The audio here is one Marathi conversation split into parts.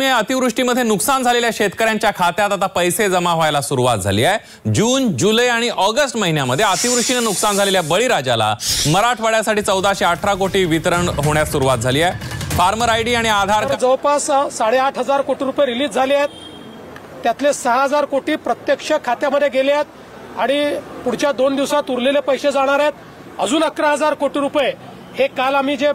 अतिवृष्टीमध्ये नुकसान झालेल्या शेतकऱ्यांच्या खात्यात आता पैसे जमा व्हायला सुरुवात झाली आहे। जून, जुलै आणि ऑगस्ट महिन्यामध्ये अतिवृष्टीने नुकसान झालेल्या बळीराजाला मराठवाड्यासाठी 1418 कोटी वितरण होण्यास सुरुवात झाली आहे। फार्मर आयडी आणि आधार जवळपास 8,500 कोटी रुपये रिलीज झाले आहेत। त्यातले 6,000 कोटी प्रत्यक्ष खात्यामध्ये गेले आहेत आणि पुढच्या 2 दिवसात उरलेले पैसे जाणार आहेत। अजून 11,000 कोटी रुपये हे काल आम्ही जे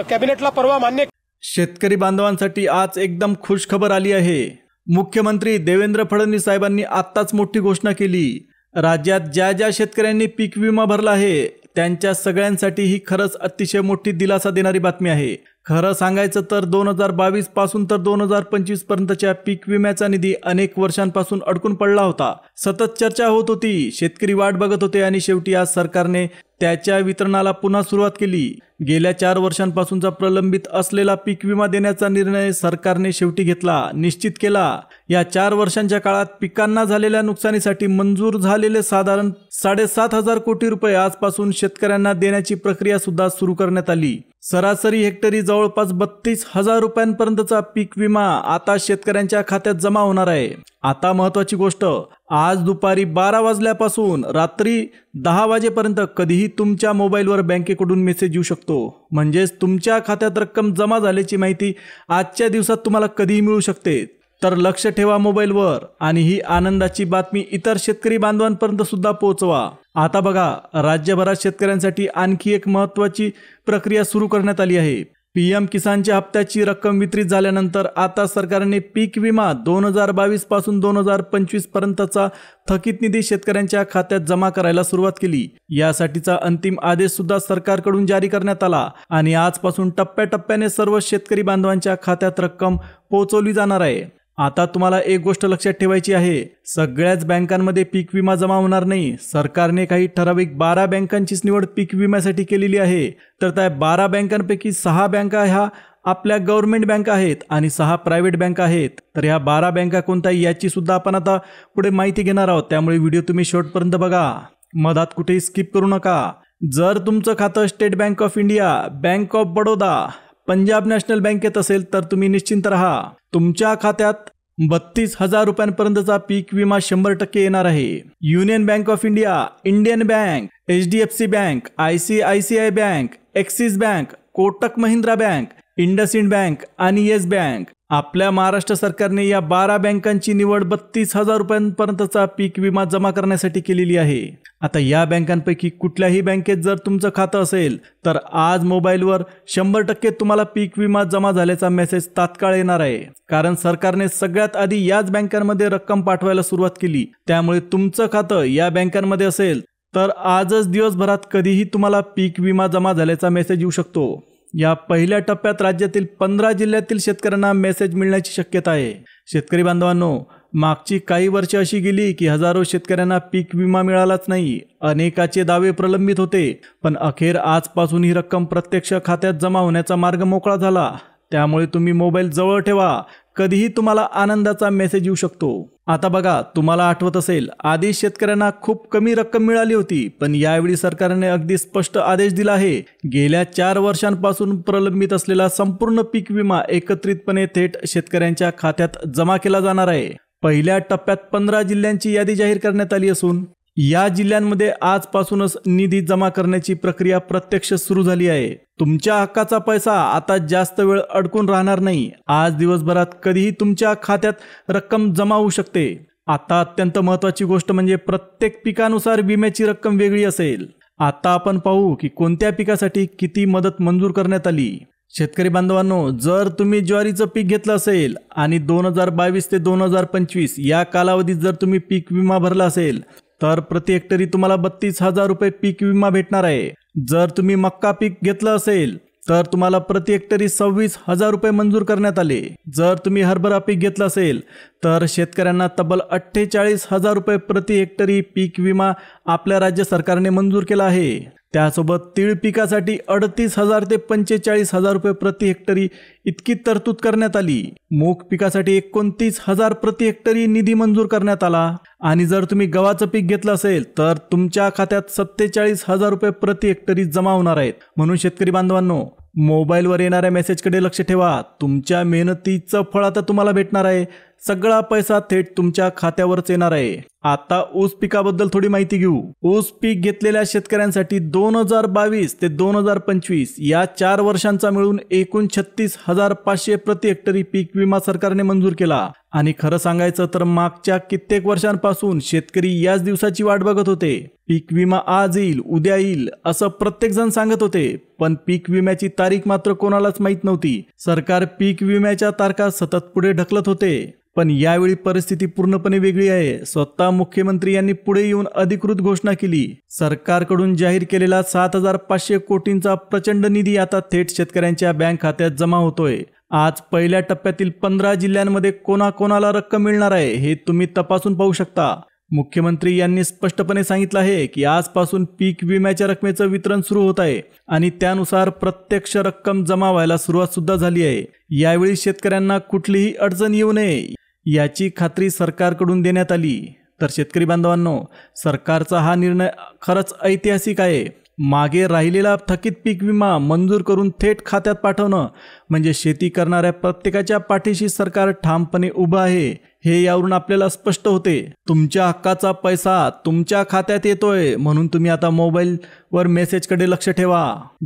कॅबिनेटला परवा मान्य। शेतकरी बांधवांसाठी आज एकदम खुश खबर आली आहे। मुख्यमंत्री देवेंद्र फडणवीस साहेबांनी आत्ताच मोठी घोषणा केली। राज्यात ज्या ज्या शेतकऱ्यांनी पीक विमा भरला आहे त्यांच्या सगळ्यांसाठी ही खरंच अतिशय मोठी दिलासा देणारी बातमी आहे। खरं सांगायचं तर 2022 पासून तर 2025 पर्यंतच्या पीक विम्याचा निधी अनेक वर्षांपासून अडकून पडला होता। सतत चर्चा होत होती, शेतकरी वाट बघत होते आणि शेवटी आज सरकारने त्याच्या वितरणाला पुन्हा सुरुवात केली। गेल्या 4 वर्षांपासूनचा प्रलंबित असलेला पीक विमा देण्याचा निर्णय सरकारने शेवटी घेतला, निश्चित केला। या 4 वर्षांच्या काळात पिकांना झालेल्या नुकसानीसाठी मंजूर झालेले साधारण 7,500 कोटी रुपये आजपासून शेतकऱ्यांना देण्याची प्रक्रिया सुद्धा सुरू करण्यात आली। सरासरी हेक्टरी जवळपास 32,000 रुपयांपर्यंतचा पीक विमा आता शेतकऱ्यांच्या खात्यात जमा होणार आहे। आता महत्त्वाची गोष्ट, आज दुपारी 12 वाजल्यापासून रात्री 10 वाजेपर्यंत कधीही तुमच्या मोबाईलवर बँकेकडून मेसेज येऊ शकतो। म्हणजेच तुमच्या खात्यात रक्कम जमा झाल्याची माहिती आजच्या दिवसात तुम्हाला कधीही मिळू शकते। तर लक्ष ठेवा मोबाईलवर आणि ही आनंदाची बातमी इतर शेतकरी बांधवांपर्यंत सुद्धा पोहोचवा। आता बघा, राज्यभरात शेतकऱ्यांसाठी आणखी एक महत्त्वाची प्रक्रिया सुरू करण्यात आली आहे। पीएम किसानच्या हप्त्याची रक्कम वितरित झाल्यानंतर आता सरकारने पीक विमा 2022 पासून 2025 पर्यंतचा थकीत निधी शेतकऱ्यांच्या खात्यात जमा करायला सुरुवात केली। यासाठीचा अंतिम आदेश सुद्धा सरकारकडून जारी करण्यात आला आणि आजपासून टप्प्याटप्प्याने सर्व शेतकरी बांधवांच्या खात्यात रक्कम पोहोचवली जाणार आहे। आता तुम्हाला एक गोष्ट लक्षात ठेवायची आहे, सगळ्याच बँकांमध्ये पीक विमा जमा होणार नाही। सरकारने काही ठराविक 12 बँकांचीच निवड पीक विम्यासाठी केलेली आहे। तर त्या 12 बँकांपैकी 6 बँका ह्या आपल्या गव्हर्नमेंट बँका आहेत आणि 6 प्रायव्हेट बँका आहेत। तर ह्या 12 बँका कोणत्या याची सुद्धा आपण आता पुढे माहिती घेणार आहोत, त्यामुळे व्हिडिओ तुम्ही शेवटपर्यंत बघा, मधात कुठेही स्किप करू नका। जर तुमचं खातं state bank of India, bank of Baroda, Punjab national बँकेत असेल तर तुम्ही निश्चिंत राहा, तुमच्या खात्यात 32,000 रुपयांपर्यंतचा पीक विमा 100% येणार आहे। Union bank of India, Indian bank, HDFC bank, ICICI bank, axis bank, Kotak Mahindra bank, IndusInd bank आणि येस बँक, आपल्या महाराष्ट्र सरकारने या 12 बँकांची निवड 32,000 रुपयांपर्यंतचा पीक विमा जमा करण्यासाठी केलेली आहे। आता या बँकांपैकी कुठल्याही बँकेत जर तुमचं खातं असेल तर आज मोबाईलवर 100% तुम्हाला पीक विमा जमा झाल्याचा मेसेज तात्काळ येणार आहे, कारण सरकारने सगळ्यात आधी याच बँकांमध्ये रक्कम पाठवायला सुरुवात केली। त्यामुळे तुमचं खातं या बँकांमध्ये असेल तर आजच दिवसभरात कधीही तुम्हाला पीक विमा जमा झाल्याचा मेसेज येऊ शकतो। या पहिल्या टप्प्यात राज्यातील 15 जिल्ह्यातील शेतकऱ्यांना मेसेज मिळण्याची शक्यता आहे। शेतकरी बांधवांनो, मागची काही वर्ष अशी गेली की हजारो शेतकऱ्यांना पीक विमा मिळालाच नाही। अनेकाचे दावे प्रलंबित होते, पण अखेर आजपासून ही रक्कम प्रत्यक्ष खात्यात जमा होण्याचा मार्ग मोकळा झाला। त्यामुळे तुम्ही मोबाईल जवळ ठेवा, कधीही तुम्हाला आनंदाचा मेसेज येऊ शकतो। आता बघा, तुम्हाला आठवत असेल, आधी शेतकऱ्यांना खूप कमी रक्कम मिळाली होती, पण यावेळी सरकारने अगदी स्पष्ट आदेश दिला आहे। गेल्या 4 वर्षांपासून प्रलंबित असलेला संपूर्ण पीक विमा एकत्रितपणे थेट शेतकऱ्यांच्या खात्यात जमा केला जाणार आहे। पहिल्या टप्प्यात 15 जिल्ह्यांची यादी जाहीर करण्यात आली असून या जिल्ह्यांमध्ये आजपासूनच निधी जमा करण्याची प्रक्रिया प्रत्यक्ष सुरू झाली आहे। तुमच्या हक्काचा पैसा आता जास्त वेळ अडकून राहणार नाही। आज दिवसभरात कधीही तुमच्या खात्यात रक्कम जमा होऊ शकते। आता अत्यंत महत्त्वाची गोष्ट म्हणजे प्रत्येक पिकानुसार विम्याची रक्कम वेगळी असेल। आता आपण पाहू की कोणत्या पिकासाठी किती मदत मंजूर करण्यात आली। शेतकरी बांधवांनो, जर तुम्ही ज्वारीचं पीक घेतलं असेल आणि 2022 ते 2025 या कालावधीत जर तुम्ही पीक विमा भरला असेल तर प्रति हेक्टरी तुम्हाला 32,000 रुपये पीक विमा भेटणार आहे। जर तुम्ही मक्का पीक घेतलं असेल तर तुम्हाला प्रति हेक्टरी 26,000 रुपये मंजूर करण्यात आले। जर तुम्ही हरभरा पीक घेतलं असेल तर शेतकऱ्यांना तब्बल 48,000 रुपये प्रति हेक्टरी पीक विमा आपल्या राज्य सरकारने मंजूर केला आहे। त्यासोबत तीळ पिकासाठी 38,000 ते 45,000 रुपये प्रति हेक्टरी इतकी तरतूद करण्यात आली। मूग पिकासाठी 29,000 प्रति हेक्टरी निधी मंजूर करण्यात आला आणि जर तुम्ही गव्हाचं पीक घेतलं असेल तर तुमच्या खात्यात 47,000 रुपये प्रति हेक्टरी जमा होणार आहेत। म्हणून शेतकरी बांधवांनो, मोबाईलवर येणाऱ्या मेसेजकडे लक्ष ठेवा. तुमच्या मेहनतीचं फळ आता तुम्हाला भेटणार आहे. सगळा पैसा थेट तुमच्या खात्यावरच येणार आहे. आता ऊस पिकाबद्दल थोडी माहिती घेऊ. ऊस पीक घेतलेल्या शेतकऱ्यांसाठी 2022 ते 2025 या 4 वर्षांचा मिळून एकूण 36,500 प्रति हेक्टरी पीक विमा सरकारने मंजूर केला. आणि खरं सांगायचं तर मागच्या कित्येक वर्षांपासून शेतकरी याच दिवसाची वाट बघत होते. पीक विमा आज येईल, उद्या येईल असं प्रत्येक जण सांगत होते, पण पीक विम्याची तारीख मात्र कोणालाच माहीत नव्हती. सरकार पीक विम्याच्या तारखा सतत पुढे ढकलत होते. पण यावेळी परिस्थिती पूर्णपणे वेगळी आहे. स्वतः मुख्यमंत्री यांनी पुढे येऊन अधिकृत घोषणा केली. सरकारकडून जाहीर केलेला 7,500 कोटींचा प्रचंड निधी आता थेट शेतकऱ्यांच्या बँक खात्यात जमा होतोय. आज पहिल्या टप्प्यातील 15 जिल्ह्यांमध्ये कोणाकोणाला रक्कम मिळणार आहे हे तुम्ही तपासून पाहू शकता. मुख्यमंत्री यांनी स्पष्टपणे सांगितलं आहे की आजपासून पीक विम्याच्या रकमेचं वितरण सुरू होत आहे आणि त्यानुसार प्रत्यक्ष रक्कम जमा व्हायला सुरुवात सुद्धा झाली आहे. यावेळी शेतकऱ्यांना कुठलीही अडचण येऊ नये याची खात्री सरकारकडून देण्यात आली. तर शेतकरी बांधवांनो, सरकारचा हा निर्णय खरंच ऐतिहासिक आहे. मागे राहिलेला थकीत पीक विमा मंजूर करून थेट खात्यात पाठवणं म्हणजे शेती करणाऱ्या प्रत्येकाच्या पाठीशी सरकार ठामपणे उभं आहे हे यावरून आपल्याला स्पष्ट होते. तुमच्या हक्काचा पैसा तुमच्या खात्यात येतोय म्हणून तुम्ही आता मोबाईलवर मेसेजकडे लक्ष ठेवा.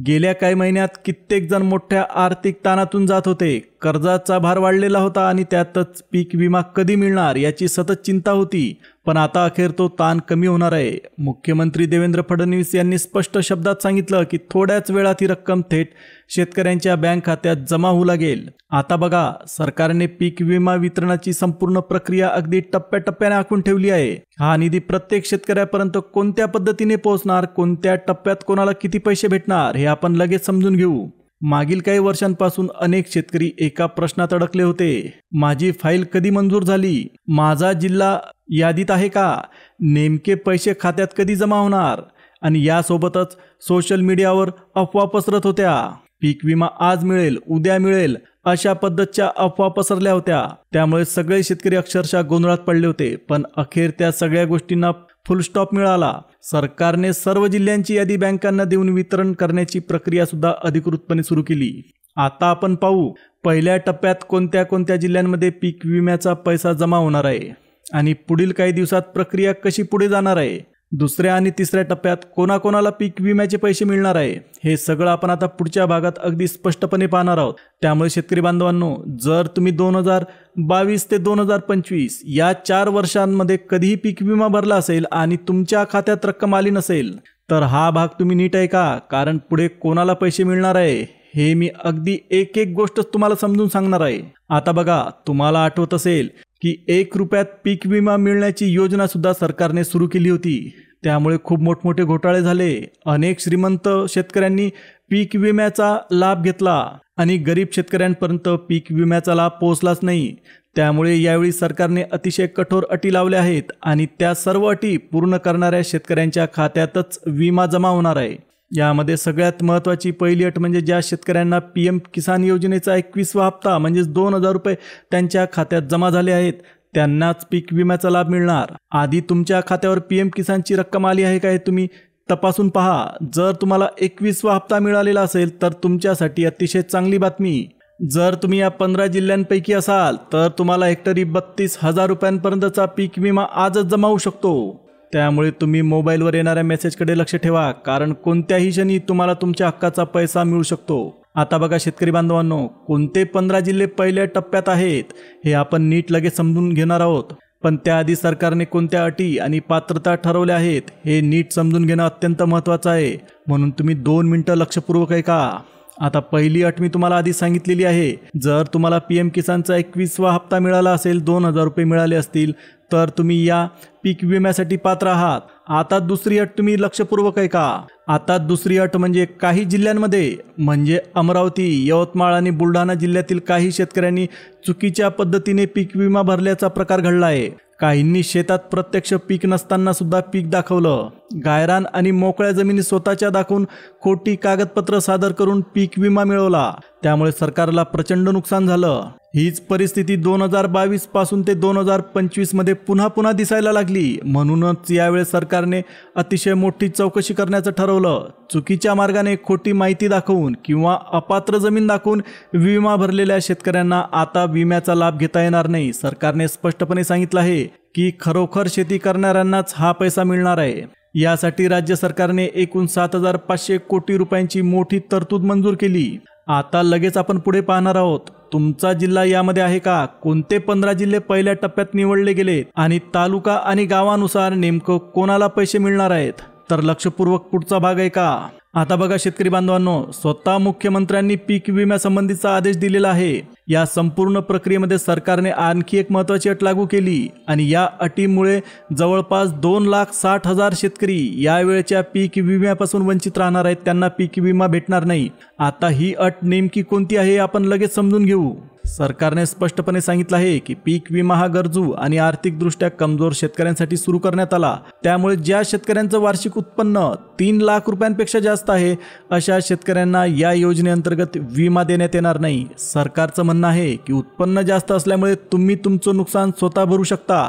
गेल्या काही महिन्यात कित्येक जण मोठ्या आर्थिक ताणातून जात होते. कर्जाचा भार वाढलेला होता आणि त्यातच पीक विमा कधी मिळणार याची सतत चिंता होती. पण आता अखेर तो ताण कमी होणार आहे. मुख्यमंत्री देवेंद्र फडणवीस यांनी स्पष्ट शब्दात सांगितलं की थोड्याच वेळात ही रक्कम थेट शेतकऱ्यांच्या बँक खात्यात जमा होऊ लागेल. आता बघा, सरकारने पीक विमा वितरणाची संपूर्ण प्रक्रिया अगदी टप्प्याटप्प्याने आखून ठेवली आहे. हा निधी प्रत्येक शेतकऱ्यापर्यंत कोणत्या पद्धतीने पोहोचणार, कोणत्या टप्प्यात कोणाला किती पैसे भेटणार हे आपण लगेच समजून घेऊ. मागील काही वर्षांपासून अनेक शेतकरी एका प्रश्नात अडकले होते. माझी फाईल कधी मंजूर झाली? माझा जिल्हा यादीत आहे का? नेमके पैसे खात्यात कधी जमा होणार? आणि यासोबतच सोशल मीडियावर अफवा पसरत होत्या. पीक विमा आज मिळेल, उद्या मिळेल अशा पद्धतच्या अफवा पसरल्या होत्या. त्यामुळे सगळे शेतकरी अक्षरशः गोंधळात पडले होते. पण अखेर त्या सगळ्या गोष्टींना फुल स्टॉप मिळाला. सरकारने सर्व जिल्ह्यांची यादी बँकांना देऊन वितरण करण्याची प्रक्रिया सुद्धा अधिकृतपणे सुरू केली. आता आपण पाहू पहिल्या टप्प्यात कोणत्या कोणत्या जिल्ह्यांमध्ये पीक विम्याचा पैसा जमा होणार आहे आणि पुढील काही दिवसात प्रक्रिया कशी पुढे जाणार आहे. दुसऱ्या आणि तिसऱ्या टप्प्यात कोणाकोणाला पीक विम्याचे पैसे मिळणार आहे हे सगळं आपण आता पुढच्या भागात अगदी स्पष्टपणे पाहणार आहोत. त्यामुळे शेतकरी बांधवांनो, जर तुम्ही 2022 ते 2025 या 4 वर्षांमध्ये कधीही पीक विमा भरला असेल आणि तुमच्या खात्यात रक्कम आली नसेल तर हा भाग तुम्ही नीट ऐका, कारण पुढे कोणाला पैसे मिळणार आहे हे मी अगदी एक एक गोष्ट तुम्हाला समजून सांगणार आहे. आता बघा, तुम्हाला आठवत असेल की 1 रुपयात पीक विमा मिळण्याची योजना सुद्धा सरकारने सुरू केली होती. त्यामुळे खूप मोठमोठे घोटाळे झाले. अनेक श्रीमंत शेतकऱ्यांनी पीक विम्याचा लाभ घेतला आणि गरीब शेतकऱ्यांपर्यंत पीक विम्याचा लाभ पोहोचलाच नाही. त्यामुळे यावेळी सरकारने अतिशय कठोर अटी लावल्या आहेत आणि त्या सर्व अटी पूर्ण करणाऱ्या शेतकऱ्यांच्या खात्यातच विमा जमा होणार आहे. यामध्ये सगळ्यात महत्त्वाची पहिली अट म्हणजे ज्या शेतकऱ्यांना PM किसान योजनेचा 21वा हप्ता म्हणजेच 2,000 रुपये त्यांच्या खात्यात जमा झाले आहेत त्यांनाच पीक विम्याचा लाभ मिळणार. आधी तुमच्या खात्यावर PM किसानची रक्कम आली आहे का हे तुम्ही तपासून पहा. जर तुम्हाला 21वा हप्ता मिळालेला असेल तर तुमच्यासाठी अतिशय चांगली बातमी. जर तुम्ही या 15 जिल्ह्यांपैकी असाल तर तुम्हाला हेक्टरी 32,000 रुपयांपर्यंतचा पीक विमा आजच जमा होऊ शकतो. त्यामुळे तुम्ही मोबाईलवर येणाऱ्या मेसेजकडे लक्ष ठेवा, कारण कोणत्याही क्षणी तुम्हाला तुमच्या हक्काचा पैसा मिळू शकतो. आता बघा शेतकरी बांधवांनो, कोणते 15 जिल्हे पहिल्या टप्प्यात आहेत हे आपण नीट लगेच समजून घेणार आहोत. पण त्याआधी सरकारने कोणत्या अटी आणि पात्रता ठरवल्या आहेत हे नीट समजून घेणं अत्यंत महत्त्वाचं आहे. म्हणून तुम्ही 2 मिनिटं लक्षपूर्वक ऐका. आता पहिली अट मी तुम्हाला आधी सांगितलेली आहे. जर तुम्हाला PM किसानचा 21वा हप्ता मिळाला असेल, 2,000 रुपये मिळाले असतील तर तुम्ही या पीक विम्यासाठी पात्र आहात. आता दुसरी अट तुम्ही लक्षपूर्वक ऐका. आता दुसरी अट म्हणजे काही जिल्ह्यांमध्ये म्हणजे अमरावती, यवतमाळ आणि बुलढाणा जिल्ह्यातील काही शेतकऱ्यांनी चुकीच्या पद्धतीने पीक विमा भरल्याचा प्रकार घडला आहे. काहींनी शेतात प्रत्यक्ष पीक नसताना सुद्धा पीक दाखवलं गायरान आणि मोकळ्या जमिनी स्वतःच्या दाखवून खोटी कागदपत्र सादर करून पीक विमा मिळवला, त्यामुळे सरकारला प्रचंड नुकसान झालं। हीच परिस्थिती 2022 पासून ते 2025 मध्ये पुन्हा दिसायला लागली। म्हणूनच यावेळेस सरकारने अतिशय मोठी चौकशी करण्याचं ठरवलं। चुकीच्या मार्गाने खोटी माहिती दाखवून किंवा अपात्र जमीन दाखवून विमा भरलेल्या शेतकऱ्यांना आता विम्याचा लाभ घेता येणार नाही। सरकारने स्पष्टपणे सांगितलं आहे की खरोखर शेती करणाऱ्यांनाच हा पैसा मिळणार आहे। यासाठी राज्य सरकारने एकूण 7,500 कोटी रुपयांची मोठी तरतूद मंजूर केली। आता लगेच आपण पुढे पाहणार आहोत, तुमचा जिल्हा यामध्ये आहे का, कोणते 15 जिल्हे पहिल्या टप्प्यात निवडले गेले आणि तालुका आणि गावानुसार नेमकं कोणाला पैसे मिळणार आहेत। तर लक्षपूर्वक पुढचा भाग आहे का। आता बघा शेतकरी बांधवांनो, स्वतः मुख्यमंत्र्यांनी पीक विम्यासंबंधीचा आदेश दिलेला आहे। या संपूर्ण प्रक्रियेमध्ये सरकारने आणखी एक महत्त्वाची अट लागू केली आणि या अटीमुळे जवळपास 2,60,000 शेतकरी यावेळच्या पीक विम्यापासून वंचित राहणार आहेत, त्यांना पीक विमा भेटणार नाही। आता ही अट नेमकी कोणती आहे आपण लगेच समजून घेऊ। सरकारने स्पष्टपणे सांगितलं आहे की पीक विमा हा गरजू आणि आर्थिकदृष्ट्या कमजोर शेतकऱ्यांसाठी सुरू करण्यात आला। त्यामुळे ज्या शेतकऱ्यांचं वार्षिक उत्पन्न 3 लाख रुपयांपेक्षा जास्त आहे अशा शेतकऱ्यांना या योजनेअंतर्गत विमा देण्यात येणार नाही। सरकारचं म्हणणं आहे की उत्पन्न जास्त असल्यामुळे तुम्ही तुमचं नुकसान स्वतः भरू शकता,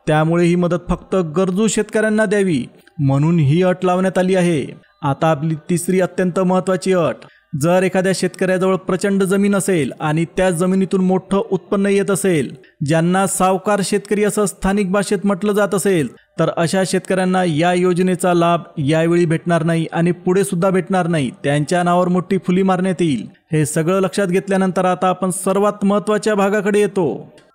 त्यामुळे ही मदत फक्त गरजू शेतकऱ्यांना द्यावी म्हणून ही अट लावण्यात आली आहे। आता आपली तिसरी अत्यंत महत्त्वाची अट, जर एखाद्या शेतकऱ्याजवळ प्रचंड जमीन असेल आणि त्या जमिनीतून मोठं उत्पन्न येत असेल, ज्यांना सावकार शेतकरी असं स्थानिक भाषेत म्हटलं जात असेल, तर अशा शेतकऱ्यांना या योजनेचा लाभ यावेळी भेटणार नाही आणि पुढे सुद्धा भेटणार नाही। त्यांच्या नावावर मोठी फुली मारण्यात येईल। हे सगळं लक्षात घेतल्यानंतर आता आपण सर्वात महत्त्वाच्या भागाकडे येतो।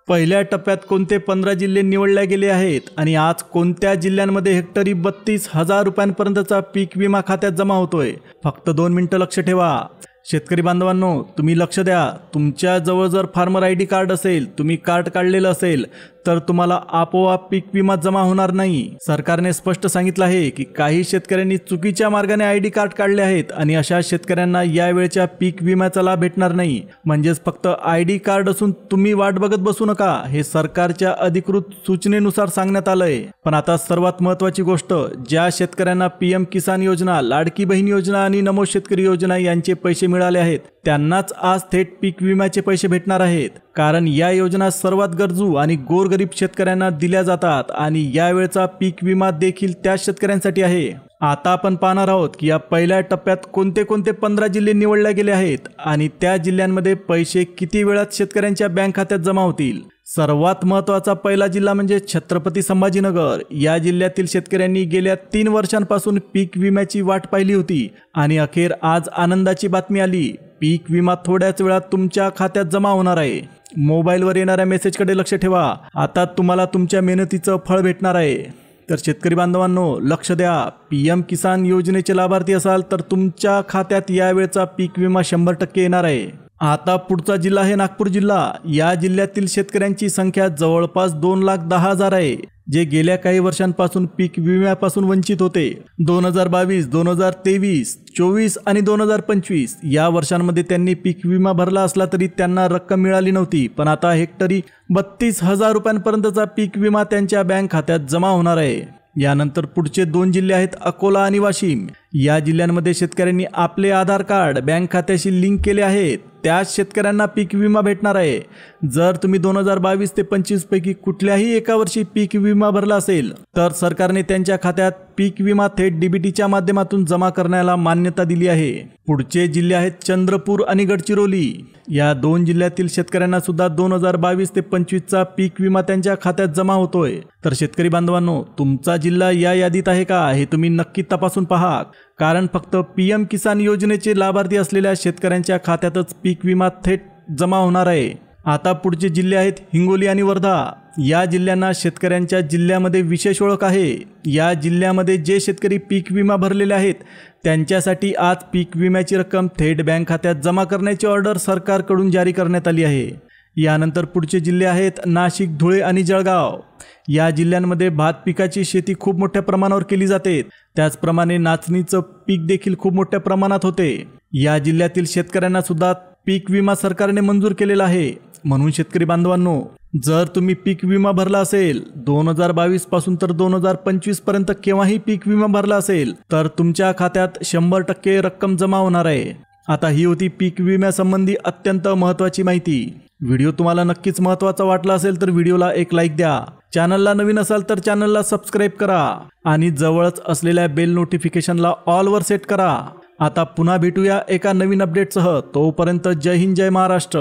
पहिल्या टप्प्यात कोणते 15 जिल्हे निवडले गेले आहेत आणि आज कोणत्या जिल्ह्यांमध्ये हेक्टरी 32,000 रुपयांपर्यंतचा पीक विमा खात्यात जमा होतोय। फक्त 2 मिनिटं लक्ष ठेवा। शेतकरी बांधवांनो, तुम्ही लक्ष द्या, तुमच्या जवळ जर फार्मर ID कार्ड असेल, तुम्ही कार्ड काढलेलं असेल, तर तुम्हाला आपोआप पीक विमा जमा होणार नाही। सरकारने स्पष्ट सांगितलं आहे की काही शेतकऱ्यांनी चुकीच्या मार्गाने ID कार्ड काढले आहेत आणि अशा शेतकऱ्यांना यावेळच्या पीक विम्याचा लाभ भेटणार नाही। म्हणजेच फक्त ID कार्ड असून तुम्ही वाट बघत बसू नका, हे सरकारच्या अधिकृत सूचनेनुसार सांगण्यात आलंय। पण आता सर्वात महत्त्वाची गोष्ट, ज्या शेतकऱ्यांना PM किसान योजना, लाडकी बहीण योजना आणि नमो शेतकरी योजना यांचे पैसे मिळाले आहेत, त्यांनाच आज थेट पीक विम्याचे पैसे भेटणार आहेत। कारण या योजना सर्वात गरजू आणि गोरगरीब शेतकऱ्यांना दिल्या जातात आणि यावेळचा पीक विमा देखील त्या शेतकऱ्यांसाठी आहे। आता आपण पाहणार आहोत की या पहिल्या टप्प्यात कोणते 15 जिल्हे निवडले गेले आहेत आणि त्या जिल्ह्यांमध्ये पैसे किती वेळात शेतकऱ्यांच्या बँक खात्यात जमा होतील। सर्वात महत्त्वाचा पहिला जिल्हा म्हणजे छत्रपती संभाजीनगर। या जिल्ह्यातील शेतकऱ्यांनी गेल्या 3 वर्षांपासून पीक विम्याची वाट पाहिली होती आणि अखेर आज आनंदाची बातमी आली, पीक विमा थोड्याच वेळात तुमच्या खात्यात जमा होणार आहे। मोबाईलवर येणाऱ्या मेसेजकडे लक्ष ठेवा, आता तुम्हाला तुमच्या मेहनतीचं फळ भेटणार आहे। तर शेतकरी बांधवांनो लक्ष द्या, PM किसान योजनेचे लाभार्थी असाल तर तुमच्या खात्यात यावेळचा पीक विमा 100% येणार आहे। आता पुढचा जिल्हा आहे नागपूर जिल्हा। या जिल्ह्यातील शेतकऱ्यांची संख्या जवळपास 2,10,000 आहे, जे गेल्या काही वर्षांपासून पीक विम्यापासून वंचित होते। 2022, 2023, 24 आणि 2025 या वर्षांमध्ये त्यांनी पीक विमा भरला असला तरी त्यांना रक्कम मिळाली नव्हती। पण आता हेक्टरी 32,000 रुपयांपर्यंतचा पीक विमा त्यांच्या बँक खात्यात जमा होणार आहे। यानंतर पुढचे 2 जिल्हे आहेत अकोला आणि वाशिम। या जिल्ह्यांमध्ये शेतकऱ्यांनी आपले आधार कार्ड बँक खात्याशी लिंक केले आहेत, त्याच शेतकऱ्यांना पीक विमा भेटणार आहे। जर तुम्ही 2022 ते 25 पैकी कुठल्याही एका वर्षी पीक विमा भरला असेल तर सरकारने त्यांच्या खात्यात पीक विमा थेट DBTच्या माध्यमातून जमा करण्याला मान्यता दिली आहे। पुढचे जिल्हे आहेत चंद्रपूर आणि गडचिरोली। या 2 जिल्ह्यातील शेतकऱ्यांना सुद्धा 2022 ते 25चा पीक विमा त्यांच्या खात्यात जमा होतोय। तर शेतकरी बांधवांनो, तुमचा जिल्हा या यादीत आहे का हे तुम्ही नक्की तपासून पहा, कारण फक्त PM किसान योजनेचे लाभार्थी असलेल्या शेतकऱ्यांच्या खात्यातच पीक विमा थेट जमा होणार आहे। आता पुढचे जिल्हे आहेत हिंगोली आणि वर्धा। या जिल्ह्यांना शेतकऱ्यांच्या जिल्ह्यामध्ये विशेष ओळख आहे। या जिल्ह्यामध्ये जे शेतकरी पीक विमा भरलेले आहेत त्यांच्यासाठी आज पीक विम्याची रक्कम थेट बँक खात्यात जमा करण्याची ऑर्डर सरकारकडून जारी करण्यात आली आहे। यानंतर पुढचे जिल्हे आहेत नाशिक, धुळे आणि जळगाव। या जिल्ह्यांमध्ये भात पिकाची शेती खूप मोठ्या प्रमाणावर केली जाते, त्याचप्रमाणे नाचणीचं पीक देखील खूप मोठ्या प्रमाणात होते। या जिल्ह्यातील शेतकऱ्यांना सुद्धा पीक विमा सरकारने मंजूर केलेला आहे। म्हणून शेतकरी बांधवांनो, जर तुम्ही पीक विमा भरला असेल 2022 पासून तर 2025 पर्यंत केव्हाही पीक विमा भरला असेल तर तुमच्या खात्यात 100% रक्कम जमा होणार आहे। आता ही होती पीक विम्यासंबंधी अत्यंत महत्त्वाची माहिती। व्हिडिओ तुम्हाला नक्कीच महत्त्वाचा वाटला असेल तर व्हिडिओला एक लाईक द्या। चॅनलला नवीन असाल तर चॅनलला सबस्क्राईब करा आणि जवळच असलेल्या बेल नोटिफिकेशनला ऑलवर सेट करा। आता पुन्हा भेटूया एका नवीन अपडेटसह। तोपर्यंत जय हिंद जय महाराष्ट्र।